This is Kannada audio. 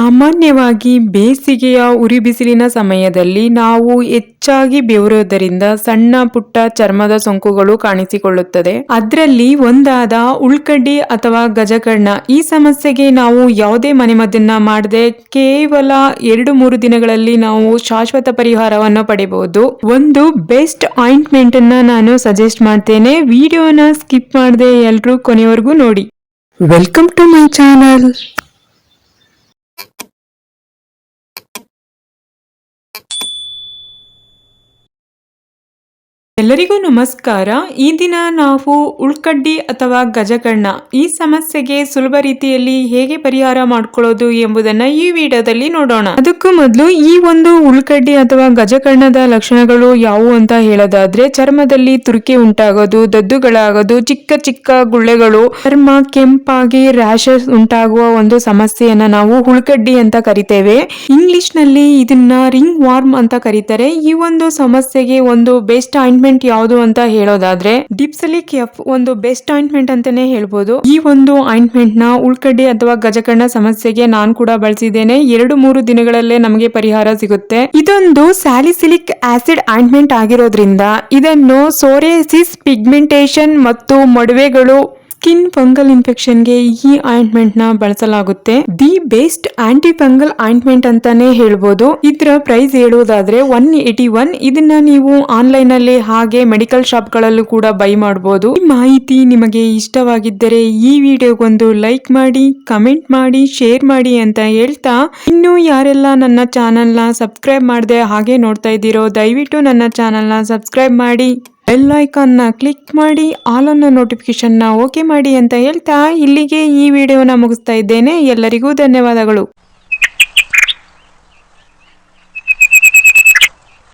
ಸಾಮಾನ್ಯವಾಗಿ ಬೇಸಿಗೆಯ ಉರಿಬಿಸಿಲಿನ ಸಮಯದಲ್ಲಿ ನಾವು ಹೆಚ್ಚಾಗಿ ಬೆವರೋದರಿಂದ ಸಣ್ಣ ಪುಟ್ಟ ಚರ್ಮದ ಸೋಂಕುಗಳು ಕಾಣಿಸಿಕೊಳ್ಳುತ್ತದೆ. ಅದರಲ್ಲಿ ಒಂದಾದ ಉಳ್ಕಡ್ಡಿ ಅಥವಾ ಗಜಕರ್ಣ. ಈ ಸಮಸ್ಯೆಗೆ ನಾವು ಯಾವುದೇ ಮನೆಮದ್ದನ್ನ ಮಾಡದೆ ಕೇವಲ 2-3 ದಿನಗಳಲ್ಲಿ ನಾವು ಶಾಶ್ವತ ಪರಿಹಾರವನ್ನು ಪಡೆಯಬಹುದು. ಒಂದು ಬೆಸ್ಟ್ ಆಯಿಂಟ್ಮೆಂಟ್ ಅನ್ನ ನಾನು ಸಜೆಸ್ಟ್ ಮಾಡ್ತೇನೆ. ವಿಡಿಯೋನ ಸ್ಕಿಪ್ ಮಾಡದೆ ಎಲ್ಲರೂ ಕೊನೆವರೆಗೂ ನೋಡಿ. Welcome to my channel. ಎಲ್ಲರಿಗೂ ನಮಸ್ಕಾರ. ಈ ದಿನ ನಾವು ಉಳ್ಕಡ್ಡಿ ಅಥವಾ ಗಜಕರ್ಣ ಈ ಸಮಸ್ಯೆಗೆ ಸುಲಭ ರೀತಿಯಲ್ಲಿ ಹೇಗೆ ಪರಿಹಾರ ಮಾಡ್ಕೊಳ್ಳೋದು ಎಂಬುದನ್ನ ಈ ವಿಡಿಯೋದಲ್ಲಿ ನೋಡೋಣ. ಅದಕ್ಕೂ ಮೊದಲು ಈ ಒಂದು ಉಳ್ಕಡ್ಡಿ ಅಥವಾ ಗಜಕರ್ಣದ ಲಕ್ಷಣಗಳು ಯಾವುವು ಅಂತ ಹೇಳೋದಾದ್ರೆ, ಚರ್ಮದಲ್ಲಿ ತುರಿಕೆ ಉಂಟಾಗೋದು, ದದ್ದುಗಳಾಗೋದು, ಚಿಕ್ಕ ಚಿಕ್ಕ ಗುಳ್ಳೆಗಳು, ಚರ್ಮ ಕೆಂಪಾಗಿ ರ್ಯಾಷಸ್ ಉಂಟಾಗುವ ಒಂದು ಸಮಸ್ಯೆಯನ್ನ ನಾವು ಉಳ್ಕಡ್ಡಿ ಅಂತ ಕರಿತೇವೆ. ಇಂಗ್ಲಿಷ್ ನಲ್ಲಿ ಇದನ್ನ ರಿಂಗ್ ವಾರ್ಮ್ ಅಂತ ಕರೀತಾರೆ. ಈ ಒಂದು ಸಮಸ್ಯೆಗೆ ಒಂದು ಬೆಸ್ಟ್ ಆಯಿಂಟ್ಮೆಂಟ್ ಯಾವುದು ಅಂತ ಹೇಳೋದಾದ್ರೆ ಡಿಪ್ಸಲಿಕ್ ಎಫ್ ಒಂದು ಬೆಸ್ಟ್ ಆಯಿಂಟ್ಮೆಂಟ್ ಅಂತಾನೆ ಹೇಳ್ಬೋದು. ಈ ಒಂದು ಆಯಿಂಟ್ಮೆಂಟ್ ನ ಉಳ್ಕಡ್ಡಿ ಅಥವಾ ಗಜಕರ್ಣ ಸಮಸ್ಯೆಗೆ ನಾನು ಕೂಡ ಬಳಸಿದ್ದೇನೆ. 2-3 ದಿನಗಳಲ್ಲೇ ನಮಗೆ ಪರಿಹಾರ ಸಿಗುತ್ತೆ. ಇದೊಂದು ಸ್ಯಾಲಿಸಿಲಿಕ್ ಆಸಿಡ್ ಆಯಿಂಟ್ಮೆಂಟ್ ಆಗಿರೋದ್ರಿಂದ ಇದನ್ನು ಸೋರಿಯಾಸಿಸ್, ಪಿಗ್ಮೆಂಟೇಷನ್ ಮತ್ತು ಮೊಡವೆಗಳು, ಸ್ಕಿನ್ ಫಂಗಲ್ ಇನ್ಫೆಕ್ಷನ್ ಗೆ ಈ ಆಯಿಂಟ್ಮೆಂಟ್ ನ ಬಳಸಲಾಗುತ್ತೆ. The best antifungal ointment ಅಂತಾನೆ ಹೇಳ್ಬೋದು. ಇದರ ಪ್ರೈಸ್ ಹೇಳುವುದಾದ್ರೆ 181. ಇದನ್ನ ನೀವು ಆನ್ಲೈನ್ ಅಲ್ಲಿ ಹಾಗೆ ಮೆಡಿಕಲ್ ಶಾಪ್ ಗಳಲ್ಲೂ ಕೂಡ ಬೈ ಮಾಡಬಹುದು. ಈ ಮಾಹಿತಿ ನಿಮಗೆ ಇಷ್ಟವಾಗಿದ್ದರೆ ಈ ವಿಡಿಯೋಗೊಂದು ಲೈಕ್ ಮಾಡಿ, ಕಮೆಂಟ್ ಮಾಡಿ, ಶೇರ್ ಮಾಡಿ ಅಂತ ಹೇಳ್ತಾ, ಇನ್ನು ಯಾರೆಲ್ಲ ನನ್ನ ಚಾನೆಲ್ ನ ಸಬ್ಸ್ಕ್ರೈಬ್ ಮಾಡದೆ ಹಾಗೆ ನೋಡ್ತಾ ಇದ್ದೀರೋ ದಯವಿಟ್ಟು ನನ್ನ ಚಾನೆಲ್ ನ ಸಬ್ಸ್ಕ್ರೈಬ್ ಮಾಡಿ, ಬೆಲ್ ಐಕಾನ್ ನ ಕ್ಲಿಕ್ ಮಾಡಿ, ಆಲ್ ಅನ್ನೋ ನೋಟಿಫಿಕೇಶನ್ ನ ಓಕೆ ಮಾಡಿ ಅಂತ ಹೇಳ್ತಾ ಇಲ್ಲಿಗೆ ಈ ವಿಡಿಯೋನ ಮುಗಿಸ್ತಾ ಇದ್ದೇನೆ. ಎಲ್ಲರಿಗೂ ಧನ್ಯವಾದಗಳು.